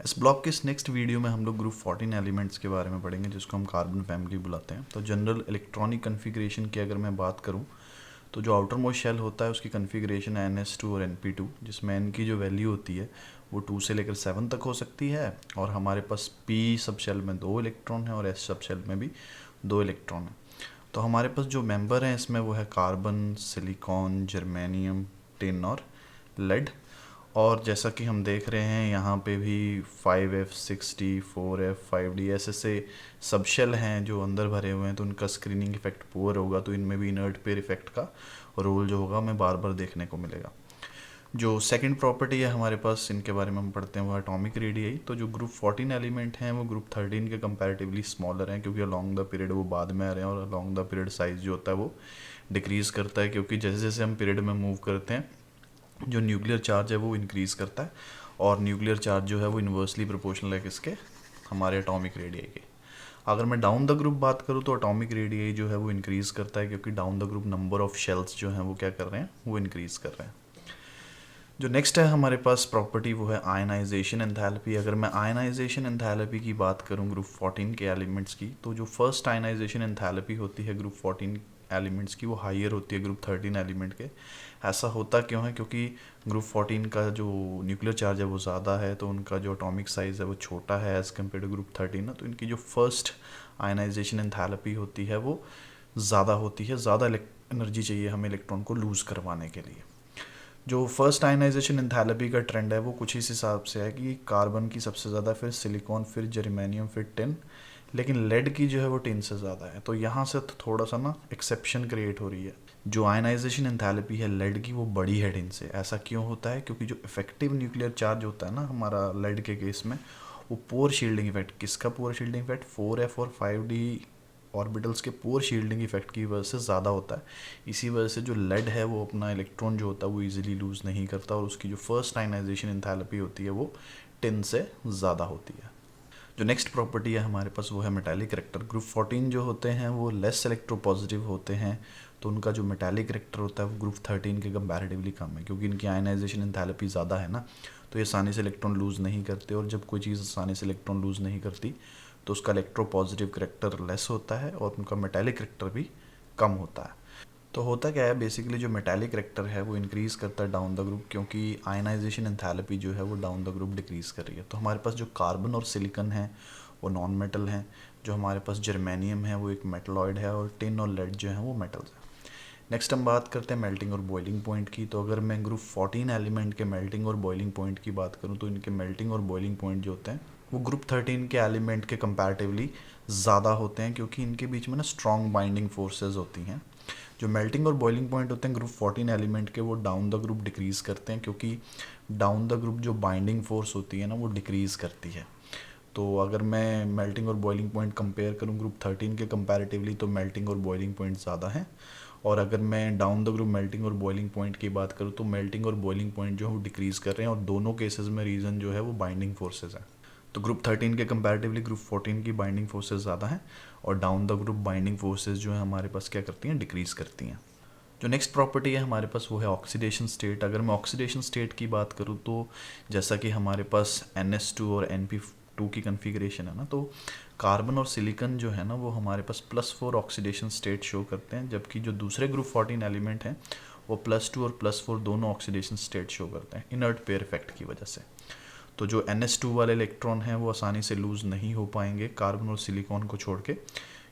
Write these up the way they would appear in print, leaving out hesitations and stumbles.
इस ब्लॉक के इस नेक्स्ट वीडियो में हम लोग ग्रुप 14 एलिमेंट्स के बारे में पढ़ेंगे, जिसको हम कार्बन फैमिली बुलाते हैं। तो जनरल इलेक्ट्रॉनिक कन्फिग्रेशन की अगर मैं बात करूं, तो जो आउटर मोस्ट शेल होता है उसकी कन्फिग्रेशन है NS2 और NP2, जिसमें N की जो वैल्यू होती है वो 2 से लेकर 7 तक हो सकती है। और हमारे पास P सब शेल में 2 इलेक्ट्रॉन है और S सब शेल में भी 2 इलेक्ट्रॉन है। तो हमारे पास जो मेंबर हैं इसमें वो है कार्बन, सिलिकॉन, जर्मेनियम, टिन और लेड। और जैसा कि हम देख रहे हैं यहाँ पे भी 5F 6D 4F 5D ऐसे से सब शेल हैं जो अंदर भरे हुए हैं, तो उनका स्क्रीनिंग इफेक्ट पुअर होगा, तो इनमें भी इनर्ट पेयर इफेक्ट का रोल जो होगा हमें बार बार देखने को मिलेगा। जो सेकंड प्रॉपर्टी है हमारे पास, इनके बारे में हम पढ़ते हैं, वो एटॉमिक रेडियाई। तो जो ग्रुप 14 एलिमेंट हैं वो ग्रुप 13 के कंपैरेटिवली स्मॉलर हैं, क्योंकि अलॉन्ग द पीरियड वो बाद में आ रहे हैं और अलॉन्ग द पीरियड साइज जो होता है वो डिक्रीज़ करता है, क्योंकि जैसे जैसे हम पीरियड में मूव करते हैं जो न्यूक्लियर चार्ज है वो इंक्रीज़ करता है, और न्यूक्लियर चार्ज जो है वो इन्वर्सली प्रोपोर्शनल है किसके, हमारे एटॉमिक रेडियाई के। अगर मैं डाउन द ग्रुप बात करूँ तो एटॉमिक रेडियाई जो है वो इंक्रीज़ करता है, क्योंकि down the group number of shells जो हैं वो क्या कर रहे हैं, वो इंक्रीज़ कर रहे हैं। जो नेक्स्ट है हमारे पास प्रॉपर्टी वो है आयनाइजेशन एंथैल्पी। अगर मैं आयनाइजेशन एंथैल्पी की बात करूँ ग्रुप 14 के एलिमेंट्स की, तो जो फर्स्ट आयनाइजेशन एंथैल्पी होती है ग्रुप 14 एलिमेंट्स की वो हाईयर होती है ग्रुप 13 एलिमेंट के। ऐसा होता क्यों है? क्योंकि ग्रुप 14 का जो न्यूक्लियर चार्ज है वो ज़्यादा है, तो उनका जो एटॉमिक साइज़ है वो छोटा है एज़ कम्पेयर टू ग्रुप 13 है, तो इनकी जो फर्स्ट आयनाइजेशन एंथैल्पी होती है वो ज़्यादा होती है, ज़्यादा एनर्जी चाहिए हमें इलेक्ट्रॉन को लूज़ करवाने के लिए। जो फर्स्ट आयनाइजेशन एंथैल्पी का ट्रेंड है वो कुछ इस हिसाब से है कि कार्बन की सबसे ज़्यादा, फिर सिलिकॉन, फिर जर्मेनियम, फिर टिन, लेकिन लेड की जो है वो टिन से ज़्यादा है। तो यहाँ से तो थोड़ा सा ना एक्सेप्शन क्रिएट हो रही है। जो आयनाइजेशन एंथैल्पी है लेड की वो बड़ी है टिन से। ऐसा क्यों होता है? क्योंकि जो इफेक्टिव न्यूक्लियर चार्ज होता है ना हमारा लेड के केस में, वो पोर शील्डिंग इफेक्ट, किसका पोर शील्डिंग इफेक्ट, 4F और 5D ऑर्बिटल्स के पोर शील्डिंग इफेक्ट की वजह से ज़्यादा होता है। इसी वजह से जो लेड है वो अपना इलेक्ट्रॉन जो होता है वो इजीली लूज़ नहीं करता, और उसकी जो फर्स्ट आयनाइजेशन एंथैल्पी होती है वो 10 से ज़्यादा होती है। जो नेक्स्ट प्रॉपर्टी है हमारे पास वो है मेटालिक करेक्टर। ग्रुप 14 जो होते हैं वो लेस इलेक्ट्रोपॉजिटिव होते हैं, तो उनका जो मेटालिक करेक्टर होता है वो ग्रुप 13 के कंपैरेटिवली कम है, क्योंकि इनकी आयनाइजेशन एंथैल्पी ज़्यादा है ना, तो ये आसानी से इलेक्ट्रॉन लूज़ नहीं करते। और जब कोई चीज़ आसानी से इलेक्ट्रॉन लूज़ नहीं करती तो उसका इलेक्ट्रोपॉजिटिव करेक्टर लेस होता है और उनका मेटालिक करेक्टर भी कम होता है। तो होता क्या है बेसिकली, जो मेटालिक करेक्टर है वो इंक्रीज़ करता है डाउन द ग्रुप, क्योंकि आयनाइजेशन एंथैल्पी जो है वो डाउन द ग्रुप डिक्रीज़ कर रही है। तो हमारे पास जो कार्बन और सिलिकन है वो नॉन मेटल हैं, जो हमारे पास जर्मेनियम है वो एक मेटलॉइड है, और टिन और लेड जो है वो मेटल्स हैं। नेक्स्ट हम बात करते हैं मेल्टिंग और बॉइलिंग पॉइंट की। तो अगर मैं ग्रुप 14 एलिमेंट के मेल्टिंग और बॉइलिंग पॉइंट की बात करूँ, तो इनके मेल्टिंग और बॉइलिंग पॉइंट जो होते हैं वो ग्रुप 13 के एलिमेंट के कंपैरेटिवली ज़्यादा होते हैं, क्योंकि इनके बीच में ना स्ट्रॉन्ग बाइंडिंग फोर्सेज होती हैं। जो मेल्टिंग और बॉइलिंग पॉइंट होते हैं ग्रुप 14 एलिमेंट के, वो डाउन द ग्रुप डिक्रीज़ करते हैं, क्योंकि डाउन द ग्रुप जो बाइंडिंग फोर्स होती है ना वो डिक्रीज़ करती है। तो अगर मैं मेल्टिंग और बॉइलिंग पॉइंट कंपेयर करूँ ग्रुप 13 के कंपैरेटिवली, तो मेल्टिंग और बॉइलिंग पॉइंट ज़्यादा हैं। और अगर मैं डाउन द ग्रुप मेल्टिंग और बॉइलिंग पॉइंट की बात करूँ, तो मेल्टिंग और बॉइलिंग पॉइंट जो है वो डिक्रीज़ कर रहे हैं, और दोनों केसेस में रीज़न जो है वो बाइंडिंग फोर्सेज हैं। तो ग्रुप 13 के कंपैरेटिवली ग्रुप 14 की बाइंडिंग फोर्सेज ज़्यादा हैं, और down the group binding forces जो है हमारे पास क्या करती हैं, डिक्रीज़ करती हैं। जो नेक्स्ट प्रॉपर्टी है हमारे पास वो है ऑक्सीडेशन स्टेट। अगर मैं ऑक्सीडेशन स्टेट की बात करूँ, तो जैसा कि हमारे पास NS2 और NP2 की कन्फिग्रेशन है ना, तो कार्बन और सिलिकन जो है ना वो हमारे पास +4 ऑक्सीडेशन स्टेट शो करते हैं, जबकि जो दूसरे ग्रुप 14 एलिमेंट हैं वो +2 और +4 दोनों ऑक्सीडेशन स्टेट शो करते हैं इनर्ट पेयर इफेक्ट की वजह से। तो जो NS2 वाले इलेक्ट्रॉन हैं वो आसानी से लूज़ नहीं हो पाएंगे कार्बन और सिलिकॉन को छोड़ के,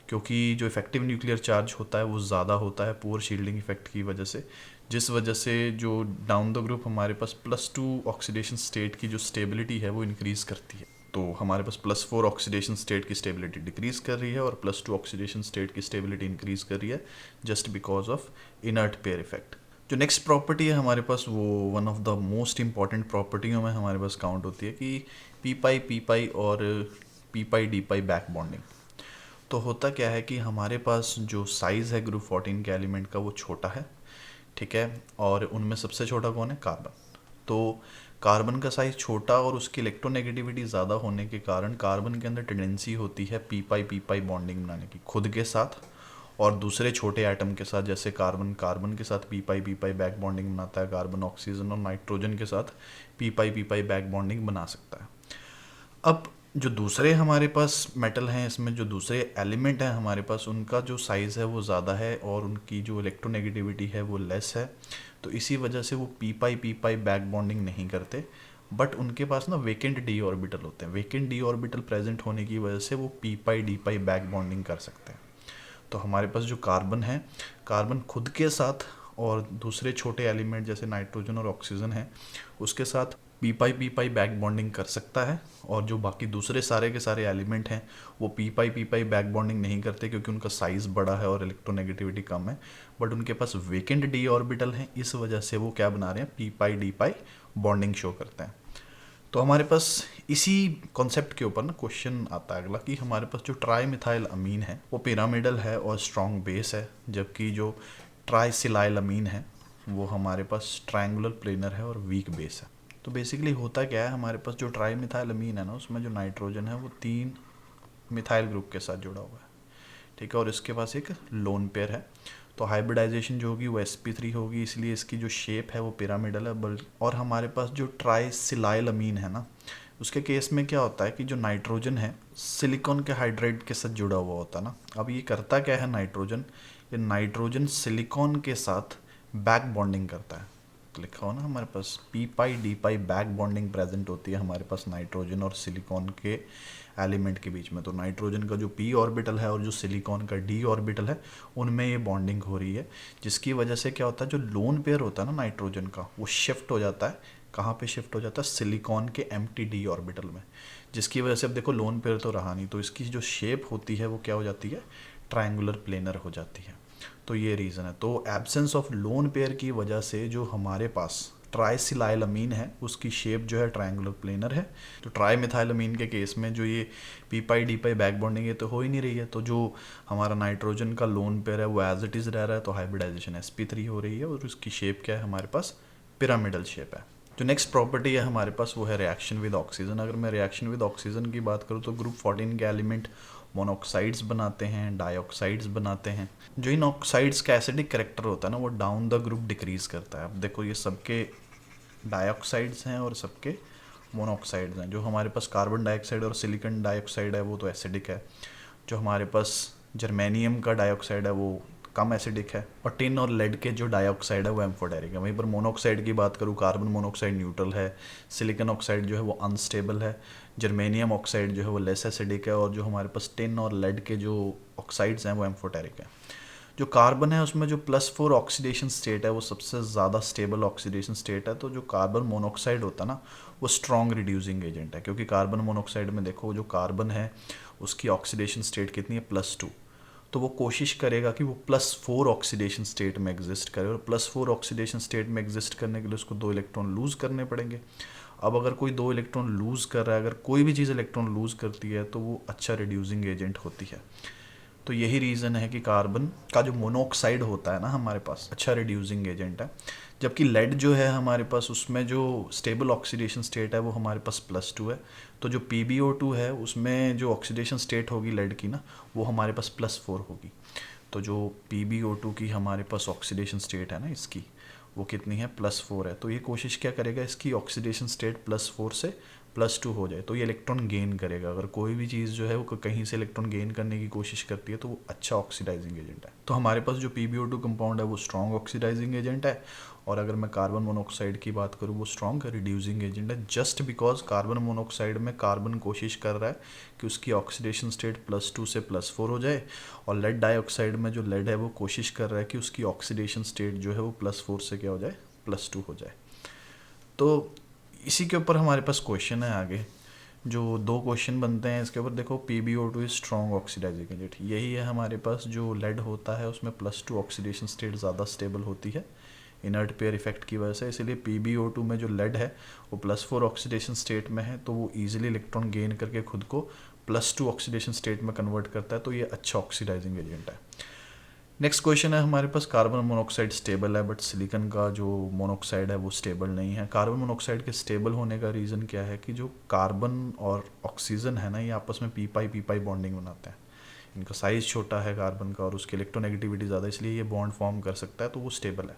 क्योंकि जो इफेक्टिव न्यूक्लियर चार्ज होता है वो ज़्यादा होता है पोर शील्डिंग इफेक्ट की वजह से, जिस वजह से जो डाउन द ग्रुप हमारे पास +2 ऑक्सीडेशन स्टेट की जो स्टेबिलिटी है वो इंक्रीज़ करती है। तो हमारे पास +4 ऑक्सीडेशन स्टेट की स्टेबिलिटी डिक्रीज़ कर रही है और +2 ऑक्सीडेशन स्टेट की स्टेबिलिटी इंक्रीज़ कर रही है, just because of inert pair effect. जो नेक्स्ट प्रॉपर्टी है हमारे पास वो one of the most important प्रॉपर्टियों में हमारे पास काउंट होती है कि पी पाई और पी पाई बैक बॉन्डिंग। तो होता क्या है कि हमारे पास जो साइज़ है ग्रुप 14 के एलिमेंट का वो छोटा है, ठीक है, और उनमें सबसे छोटा कौन है, कार्बन। तो कार्बन का साइज़ छोटा और उसकी इलेक्ट्रोनेगेटिविटी ज़्यादा होने के कारण कार्बन के अंदर टेंडेंसी होती है पी पाई बॉन्डिंग बनाने की, खुद के साथ और दूसरे छोटे एटम के साथ। जैसे कार्बन के साथ पी पाई बैक बॉन्डिंग बनाता है, कार्बन ऑक्सीजन और नाइट्रोजन के साथ पी पाई बैक बॉन्डिंग बना सकता है। अब जो दूसरे हमारे पास मेटल हैं, इसमें जो दूसरे एलिमेंट हैं हमारे पास, उनका जो साइज़ है वो ज़्यादा है और उनकी जो इलेक्ट्रोनेगेटिविटी है वो लेस है। तो इसी वजह से वो पी पाई बैक बॉन्डिंग नहीं करते, बट उनके पास ना वेकेंट डी ऑर्बिटल होते हैं। वेकेंट डी ऑर्बिटल प्रेजेंट होने की वजह से वो पी पाई डी पाई बैक बॉन्डिंग कर सकते हैं। तो हमारे पास जो कार्बन है, कार्बन खुद के साथ और दूसरे छोटे एलिमेंट जैसे नाइट्रोजन और ऑक्सीजन है उसके साथ पी पाई बैक बॉन्डिंग कर सकता है, और जो बाकी दूसरे सारे के सारे एलिमेंट हैं वो पी पाई बैक बॉन्डिंग नहीं करते क्योंकि उनका साइज़ बड़ा है और इलेक्ट्रोनेगेटिविटी कम है। बट उनके पास वेकेंट डी ऑर्बिटल हैं, इस वजह से वो क्या बना रहे हैं, पी पाई डी पाई बॉन्डिंग शो करते हैं। तो हमारे पास इसी कॉन्सेप्ट के ऊपर ना क्वेश्चन आता है अगला कि हमारे पास जो ट्राई मिथाइल अमीन है वो पिरामिडल है और स्ट्रॉन्ग बेस है, जबकि जो ट्राइसिलाइल अमीन है वो हमारे पास ट्रायंगुलर प्लेनर है और वीक बेस है। तो बेसिकली होता क्या है, हमारे पास जो ट्राई मिथाइल अमीन है ना उसमें जो नाइट्रोजन है वो 3 मिथाइल ग्रुप के साथ जुड़ा हुआ है, ठीक है, और इसके पास एक लोन पेयर है। तो हाइब्रिडाइजेशन जो होगी वो sp3 होगी, इसलिए इसकी जो शेप है वो पिरामिडल है। और हमारे पास जो ट्राइसिलाइल अमीन है ना उसके केस में क्या होता है कि जो नाइट्रोजन है सिलिकॉन के हाइड्राइड के साथ जुड़ा हुआ होता है ना। अब ये करता क्या है नाइट्रोजन, ये नाइट्रोजन सिलिकॉन के साथ बैक बॉन्डिंग करता है। तो लिखा हो ना हमारे पास पी पाई डी पाई बैक बॉन्डिंग प्रेजेंट होती है हमारे पास नाइट्रोजन और सिलिकॉन के एलिमेंट के बीच में। तो नाइट्रोजन का जो पी ऑर्बिटल है और जो सिलिकॉन का डी ऑर्बिटल है उनमें ये बॉन्डिंग हो रही है, जिसकी वजह से क्या होता है जो लोन पेयर होता है ना नाइट्रोजन का वो शिफ्ट हो जाता है। कहाँ पे शिफ्ट हो जाता है, सिलिकॉन के एम्प्टी डी ऑर्बिटल में, जिसकी वजह से अब देखो लोन पेयर तो रहा नहीं, तो इसकी जो शेप होती है वो क्या हो जाती है, ट्रायंगुलर प्लेनर हो जाती है। तो ये रीज़न है। तो एब्सेंस ऑफ लोन पेयर की वजह से जो हमारे पास ट्राइसिलाइल अमीन है उसकी शेप जो है ट्रायंगुलर प्लेनर है। तो ट्राई मिथाइल अमीन के केस में जो ये पी पाई डी पाई बैक बॉन्डिंग है तो हो ही नहीं रही है, तो जो हमारा नाइट्रोजन का लोन पेयर है वो एज इट इज़ रह रहा है, तो हाइब्रिडाइजेशन sp3 हो रही है और उसकी शेप क्या है हमारे पास, पिरामिडल शेप है। जो नेक्स्ट प्रॉपर्टी है हमारे पास वो है रिएक्शन विद ऑक्सीजन। अगर मैं रिएक्शन विद ऑक्सीजन की बात करूँ तो ग्रुप 14 के एलिमेंट मोनोऑक्साइड्स बनाते हैं, डाइऑक्साइड्स बनाते हैं। जो इन ऑक्साइड्स का एसिडिक करेक्टर होता है ना वो डाउन द ग्रुप डिक्रीज करता है। अब देखो ये सबके डाइऑक्साइड्स हैं और सबके मोनोऑक्साइड्स हैं। जो हमारे पास कार्बन डाइऑक्साइड और सिलिकॉन डाइऑक्साइड है वो तो एसिडिक है, जो हमारे पास जर्मेनियम का डाइऑक्साइड है वो कम एसिडिक है, और टिन और लेड के जो डाइऑक्साइड है वो एम्फोटेरिक है। वहीं पर मोनोऑक्साइड की बात करूँ, कार्बन मोनोऑक्साइड न्यूट्रल है, सिलिकॉन ऑक्साइड जो है वो अनस्टेबल है, जर्मेनियम ऑक्साइड जो है वो लेस एसिडिक है, और जो हमारे पास टिन और लेड के जो ऑक्साइड्स हैं वो एम्फोटेरिक है। जो कार्बन है उसमें जो +4 ऑक्सीडेशन स्टेट है वो सबसे ज़्यादा स्टेबल ऑक्सीडेशन स्टेट है। तो जो कार्बन मोनोऑक्साइड होता है ना वो स्ट्रॉन्ग रिड्यूसिंग एजेंट है, क्योंकि कार्बन मोनोऑक्साइड में देखो जो कार्बन है उसकी ऑक्सीडेशन स्टेट कितनी है, +2। तो वो कोशिश करेगा कि वो +4 ऑक्सीडेशन स्टेट में एग्जिस्ट करे, और +4 ऑक्सीडेशन स्टेट में एग्जिस्ट करने के लिए उसको 2 इलेक्ट्रॉन लूज़ करने पड़ेंगे। अब अगर कोई 2 इलेक्ट्रॉन लूज़ कर रहा है, अगर कोई भी चीज़ इलेक्ट्रॉन लूज़ करती है तो वो अच्छा रिड्यूसिंग एजेंट होती है। तो यही रीज़न है कि कार्बन का जो मोनोऑक्साइड होता है ना हमारे पास अच्छा रिड्यूसिंग एजेंट है, जबकि लेड जो है हमारे पास उसमें जो स्टेबल ऑक्सीडेशन स्टेट है वो हमारे पास +2 है। तो जो PbO2 है उसमें जो ऑक्सीडेशन स्टेट होगी लेड की ना वो हमारे पास +4 होगी। तो जो PbO2 की हमारे पास ऑक्सीडेशन स्टेट है ना इसकी वो कितनी है, +4 है। तो ये कोशिश क्या करेगा, इसकी ऑक्सीडेशन स्टेट +4 से +2 हो जाए, तो ये इलेक्ट्रॉन गेन करेगा। अगर कोई भी चीज़ जो है वो कहीं से इलेक्ट्रॉन गेन करने की कोशिश करती है तो वो अच्छा ऑक्सीडाइजिंग एजेंट है। तो हमारे पास जो PbO2 कंपाउंड है वो स्ट्रॉन्ग ऑक्सीडाइजिंग एजेंट है, और अगर मैं कार्बन मोनोऑक्साइड की बात करूँ वो स्ट्रॉन्ग रिड्यूसिंग एजेंट है, जस्ट बिकॉज कार्बन मोनोऑक्साइड में कार्बन कोशिश कर रहा है कि उसकी ऑक्सीडेशन स्टेट +2 से +4 हो जाए, और लेड डाइऑक्साइड में जो लेड है वो कोशिश कर रहा है कि उसकी ऑक्सीडेशन स्टेट जो है वो +4 से क्या हो जाए, +2 हो जाए। तो इसी के ऊपर हमारे पास क्वेश्चन है आगे, जो 2 क्वेश्चन बनते हैं इसके ऊपर। देखो PbO2 is strong oxidising agent, यही है हमारे पास। जो लेड होता है उसमें +2 ऑक्सीडेशन स्टेट ज़्यादा स्टेबल होती है इनर्ट पेयर इफेक्ट की वजह से, इसलिए PbO2 में जो लेड है वो +4 ऑक्सीडेशन स्टेट में है, तो वो ईजिली इलेक्ट्रॉन गेन करके खुद को +2 ऑक्सीडेशन स्टेट में कन्वर्ट करता है, तो ये अच्छा ऑक्सीडाइजिंग एजेंट है। नेक्स्ट क्वेश्चन है हमारे पास, कार्बन मोनोऑक्साइड स्टेबल है बट सिलिकॉन का जो मोनोऑक्साइड है वो स्टेबल नहीं है। कार्बन मोनोऑक्साइड के स्टेबल होने का रीज़न क्या है कि जो कार्बन और ऑक्सीजन है ना ये आपस में पी पाई बॉन्डिंग बनाते हैं। इनका साइज़ छोटा है कार्बन का और उसकी इलेक्ट्रोनेगेटिविटी ज़्यादा, इसलिए ये बॉन्ड फॉर्म कर सकता है, तो वो स्टेबल है।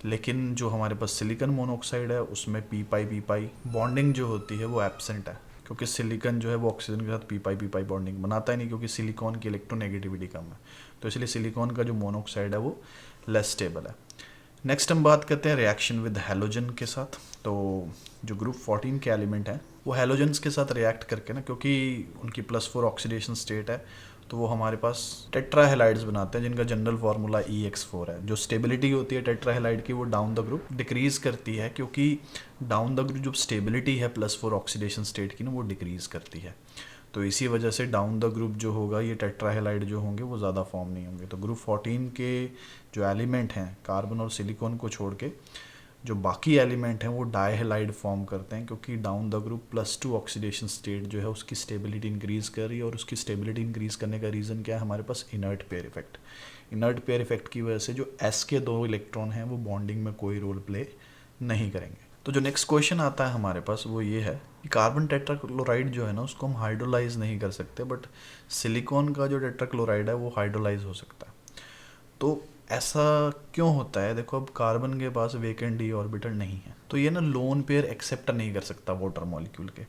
लेकिन जो हमारे पास सिलिकॉन मोनोऑक्साइड है उसमें पी पाई बॉन्डिंग जो होती है वो एब्सेंट है, क्योंकि सिलिकॉन जो है वो ऑक्सीजन के साथ पी पाई बॉन्डिंग बनाता ही नहीं, क्योंकि सिलिकॉन की इलेक्ट्रोनेगेटिविटी कम है, तो इसलिए सिलिकॉन का जो मोनोऑक्साइड है वो लेस स्टेबल है। नेक्स्ट हम बात करते हैं रिएक्शन विद हैलोजन के साथ। तो जो ग्रुप 14 के एलिमेंट हैं वो हैलोजन्स के साथ रिएक्ट करके ना, क्योंकि उनकी +4 ऑक्सीडेशन स्टेट है, तो वो हमारे पास टेट्राहेलाइड्स बनाते हैं जिनका जनरल फार्मूला EX4 है। जो स्टेबिलिटी होती है टेट्राहेलाइड की वो डाउन द ग्रुप डिक्रीज करती है, क्योंकि डाउन द ग्रुप जो स्टेबिलिटी है +4 ऑक्सीडेशन स्टेट की ना वो डिक्रीज करती है। तो इसी वजह से डाउन द ग्रुप जो होगा ये टेट्राहेलाइड जो होंगे वो ज़्यादा फॉर्म नहीं होंगे। तो ग्रुप 14 के जो एलिमेंट हैं कार्बन और सिलिकॉन को छोड़ के जो बाकी एलिमेंट हैं वो डाइहेलाइड फॉर्म करते हैं, क्योंकि down the group +2 oxidation state जो है उसकी स्टेबिलिटी इंक्रीज़ कर रही है। और उसकी स्टेबिलिटी इंक्रीज़ करने का रीज़न क्या है, हमारे पास inert pair effect. Inert pair effect की वजह से जो S के 2 इलेक्ट्रॉन हैं वो बॉन्डिंग में कोई रोल प्ले नहीं करेंगे। तो जो नेक्स्ट क्वेश्चन आता है हमारे पास वो ये है कि कार्बन टेट्राक्लोराइड जो है ना उसको हम हाइड्रोलाइज नहीं कर सकते, बट सिलिकॉन का जो टेट्राक्लोराइड है वो हाइड्रोलाइज हो सकता है। तो ऐसा क्यों होता है? देखो, अब कार्बन के पास वेकेंट डी ऑर्बिटल नहीं है, तो ये ना लोन पेयर एक्सेप्ट नहीं कर सकता वाटर मॉलिक्यूल के,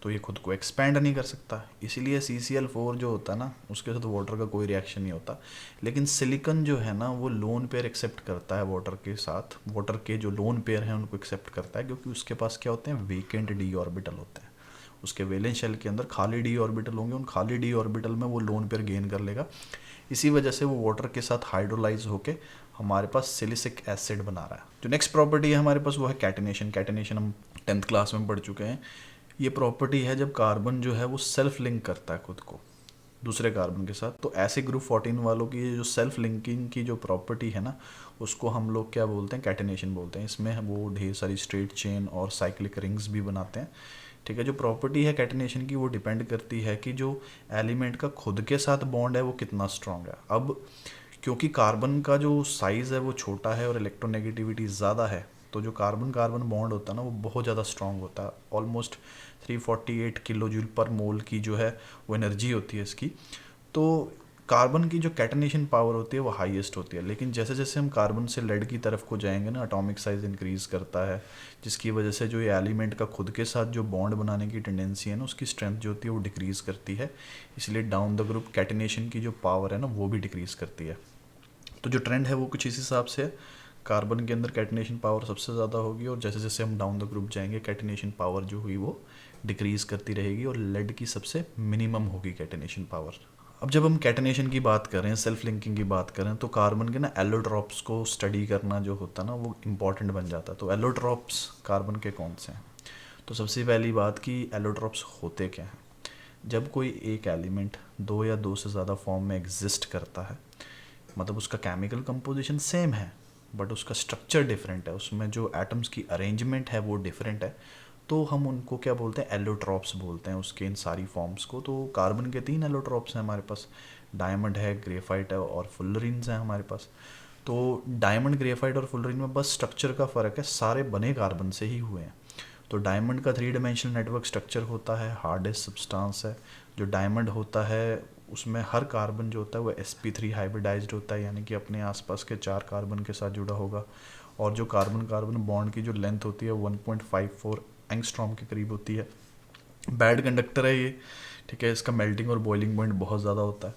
तो ये खुद को एक्सपैंड नहीं कर सकता, इसीलिए CCl4 जो होता है ना उसके साथ वाटर का कोई रिएक्शन नहीं होता। लेकिन सिलिकॉन जो है ना वो लोन पेयर एक्सेप्ट करता है वाटर के साथ, वाटर के जो लोन पेयर हैं उनको एक्सेप्ट करता है, क्योंकि उसके पास क्या होते हैं, वेकेंट डी ऑर्बिटल होते हैं। उसके वैलेंस शेल के अंदर खाली डी ऑर्बिटल होंगे, उन खाली डी ऑर्बिटल में वो लोन पेयर गेन कर लेगा। इसी वजह से वो वाटर के साथ हाइड्रोलाइज होके हमारे पास सिलिसिक एसिड बना रहा है। जो नेक्स्ट प्रॉपर्टी है हमारे पास वो है कैटिनेशन। कैटिनेशन हम 10th क्लास में पढ़ चुके हैं। ये प्रॉपर्टी है जब कार्बन जो है वो सेल्फ लिंक करता है खुद को दूसरे कार्बन के साथ। तो ऐसे ग्रुप 14 वालों की ये जो सेल्फ लिंकिंग की जो प्रॉपर्टी है ना उसको हम लोग क्या बोलते हैं, कैटिनेशन बोलते हैं। इसमें वो ढेर सारी स्ट्रेट चेन और साइक्लिक रिंग्स भी बनाते हैं। ठीक है, जो प्रॉपर्टी है कैटिनेशन की वो डिपेंड करती है कि जो एलिमेंट का खुद के साथ बॉन्ड है वो कितना स्ट्रांग है। अब क्योंकि कार्बन का जो साइज़ है वो छोटा है और इलेक्ट्रोनेगेटिविटी ज़्यादा है, तो जो कार्बन कार्बन बॉन्ड होता है ना वो बहुत ज़्यादा स्ट्रांग होता है। ऑलमोस्ट 348 किलो जूल पर मोल की जो है वो एनर्जी होती है इसकी। तो कार्बन की जो कैटनेशन पावर होती है वो हाईएस्ट होती है। लेकिन जैसे जैसे हम कार्बन से लेड की तरफ को जाएंगे ना, एटॉमिक साइज इंक्रीज़ करता है, जिसकी वजह से जो ये एलिमेंट का खुद के साथ जो बॉन्ड बनाने की टेंडेंसी है ना उसकी स्ट्रेंथ जो होती है वो डिक्रीज़ करती है। इसलिए डाउन द ग्रुप कैटनेशन की जो पावर है ना वो भी डिक्रीज़ करती है। तो जो ट्रेंड है वो कुछ इस हिसाब से है, कार्बन के अंदर कैटनेशन पावर सबसे ज़्यादा होगी और जैसे जैसे हम डाउन द ग्रुप जाएंगे कैटनेशन पावर जो हुई वो डिक्रीज़ करती रहेगी और लेड की सबसे मिनिमम होगी कैटनेशन पावर। अब जब हम कैटनेशन की बात करें, सेल्फ लिंकिंग की बात करें, तो कार्बन के ना एलोट्रॉप्स को स्टडी करना जो होता है ना वो इम्पॉर्टेंट बन जाता है। तो एलोट्रॉप्स कार्बन के कौन से हैं? तो सबसे पहली बात कि एलोट्रॉप्स होते क्या हैं। जब कोई एक एलिमेंट 2 या 2 से ज़्यादा फॉर्म में एग्जिस्ट करता है, मतलब उसका केमिकल कंपोजिशन सेम है बट उसका स्ट्रक्चर डिफरेंट है, उसमें जो एटम्स की अरेंजमेंट है वो डिफरेंट है, तो हम उनको क्या बोलते हैं, एलोट्रॉप्स बोलते हैं उसके इन सारी फॉर्म्स को। तो कार्बन के 3 एलोट्रॉप्स हैं हमारे पास, डायमंड है, ग्रेफाइट है और फुलरीन्स हैं हमारे पास। तो डायमंड, ग्रेफाइट और फुलरीन में बस स्ट्रक्चर का फ़र्क है, सारे बने कार्बन से ही हुए हैं। तो डायमंड का 3 डायमेंशनल नेटवर्क स्ट्रक्चर होता है, हार्डेस्ट सब्सटेंस है। जो डायमंड होता है उसमें हर कार्बन जो होता है वो sp3 हाइब्रिडाइज्ड होता है, यानी कि अपने आसपास के 4 कार्बन के साथ जुड़ा होगा। और जो कार्बन कार्बन बॉन्ड की जो लेंथ होती है 1.54 एंगस्ट्रॉम के करीब होती है। बैड कंडक्टर है ये, ठीक है, इसका मेल्टिंग और बॉइलिंग पॉइंट बहुत ज़्यादा होता है।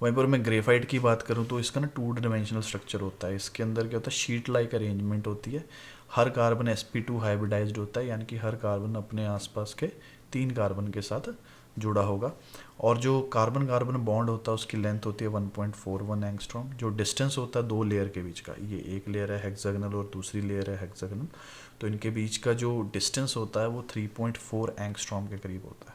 वहीं पर मैं ग्रेफाइट की बात करूँ तो इसका ना 2 डायमेंशनल स्ट्रक्चर होता है। इसके अंदर क्या होता है, शीट लाइक अरेंजमेंट होती है। हर कार्बन sp2 हाइब्रिडाइज्ड होता है, यानी कि हर कार्बन अपने आसपास के 3 कार्बन के साथ जुड़ा होगा। और जो कार्बन कार्बन बॉन्ड होता है उसकी लेंथ होती है 1.41 एंगस्ट्रॉम। जो डिस्टेंस होता है 2 लेयर के बीच का, ये एक लेयर है हेक्सागोनल और दूसरी लेयर है हेक्सागोनल, तो इनके बीच का जो डिस्टेंस होता है वो 3.4 एंगस्ट्रॉम के करीब होता है।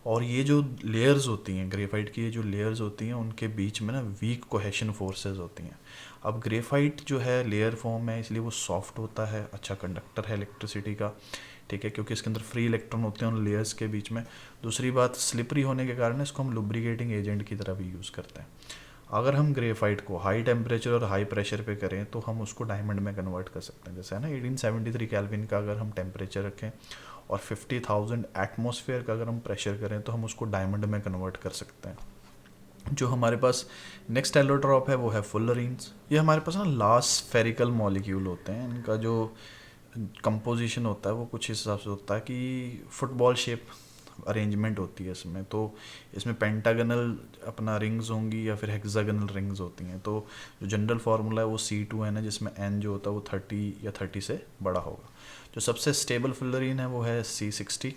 और ये जो लेयर्स होती हैं ग्रेफाइट की, ये जो लेयर्स होती हैं उनके बीच में ना वीक कोहेशन फोर्सेस होती हैं। अब ग्रेफाइट जो है लेयर फॉर्म में, इसलिए वो सॉफ्ट होता है, अच्छा कंडक्टर है इलेक्ट्रिसिटी का, ठीक है, क्योंकि इसके अंदर फ्री इलेक्ट्रॉन होते हैं उन लेयर्स के बीच में। दूसरी बात, स्लिपरी होने के कारण इसको हम लुब्रिकेटिंग एजेंट की तरह भी यूज़ करते हैं। अगर हम ग्रेफाइट को हाई टेम्परेचर और हाई प्रेशर पे करें तो हम उसको डायमंड में कन्वर्ट कर सकते हैं। जैसे है ना 1873 केल्विन का अगर हम टेम्परेचर रखें और 50,000 एटमॉस्फेयर का अगर हम प्रेशर करें तो हम उसको डायमंड में कन्वर्ट कर सकते हैं। जो हमारे पास नेक्स्ट एलोट्रॉप है वो है फुलरीन्स। ये हमारे पास ना लास्ट स्फेरिकल मॉलिक्यूल होते हैं। इनका जो कंपोजिशन होता है वो कुछ हिसाब से होता है कि फुटबॉल शेप अरेंजमेंट होती है इसमें। तो इसमें पेंटागनल अपना रिंग्स होंगी या फिर हेक्सागनल रिंग्स होती हैं। तो जो जनरल फार्मूला है वो C2N है, जिसमें N जो होता है वो 30 या 30 से बड़ा होगा। जो सबसे स्टेबल फुलरीन है वो है C60,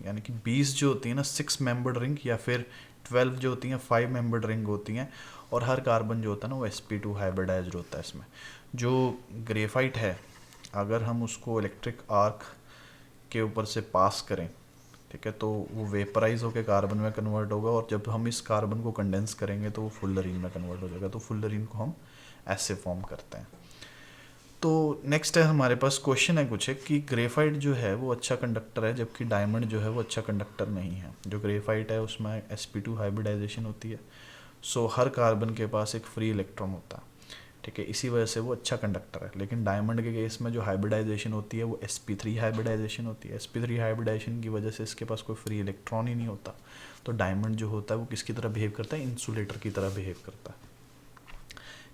यानी कि 20 जो होती है ना 6 मेंबर्ड रिंग, या फिर 12 जो होती हैं 5 मेंबर्ड रिंग होती हैं। और हर कार्बन जो होता है ना वो sp2 हाइब्रिडाइज्ड होता है इसमें। जो ग्रेफाइट है, अगर हम उसको इलेक्ट्रिक आर्क के ऊपर से पास करें, ठीक है, तो वो वेपराइज होकर कार्बन में कन्वर्ट होगा, और जब हम इस कार्बन को कंडेंस करेंगे तो वो फुलरीन में कन्वर्ट हो जाएगा। तो फुलरीन को हम ऐसे फॉर्म करते हैं। तो नेक्स्ट है हमारे पास क्वेश्चन है कुछ है कि ग्रेफाइट जो है वो अच्छा कंडक्टर है, जबकि डायमंड जो है वो अच्छा कंडक्टर नहीं है। जो ग्रेफाइट है उसमें sp2 हाइब्रिडाइजेशन होती है, सो हर कार्बन के पास एक फ्री इलेक्ट्रॉन होता है, ठीक है, इसी वजह से वो अच्छा कंडक्टर है। लेकिन डायमंड के केस में जो हाइब्रिडाइजेशन होती है वो sp3 हाइब्रिडाइजेशन होती है। sp3 हाइब्रिडाइजेशन की वजह से इसके पास कोई फ्री इलेक्ट्रॉन ही नहीं होता। तो डायमंड जो होता है वो किसकी तरह बिहेव करता है, इंसुलेटर की तरह बिहेव करता है।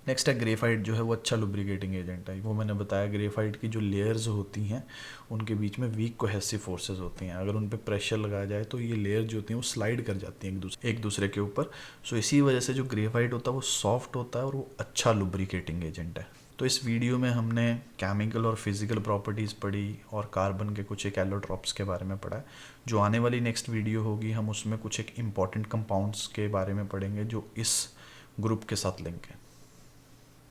नेक्स्ट है ग्रेफाइट जो है वो अच्छा लुब्रिकेटिंग एजेंट है। वो मैंने बताया ग्रेफाइट की जो लेयर्स होती हैं उनके बीच में वीक कोहेसिव फोर्सेस होती हैं। अगर उन पर प्रेशर लगाया जाए तो ये लेयर जो होती हैं वो स्लाइड कर जाती हैं एक दूसरे के ऊपर। सो इसी वजह से जो ग्रेफाइट होता है वो सॉफ्ट होता है और वो अच्छा लुब्रिकेटिंग एजेंट है। तो इस वीडियो में हमने केमिकल और फिजिकल प्रॉपर्टीज़ पढ़ी और कार्बन के कुछ एक एलोट्रॉप्स के बारे में पढ़ा है। जो आने वाली नेक्स्ट वीडियो होगी हम उसमें कुछ एक इम्पॉर्टेंट कंपाउंड्स के बारे में पढ़ेंगे जो इस ग्रुप के साथ लिंक है।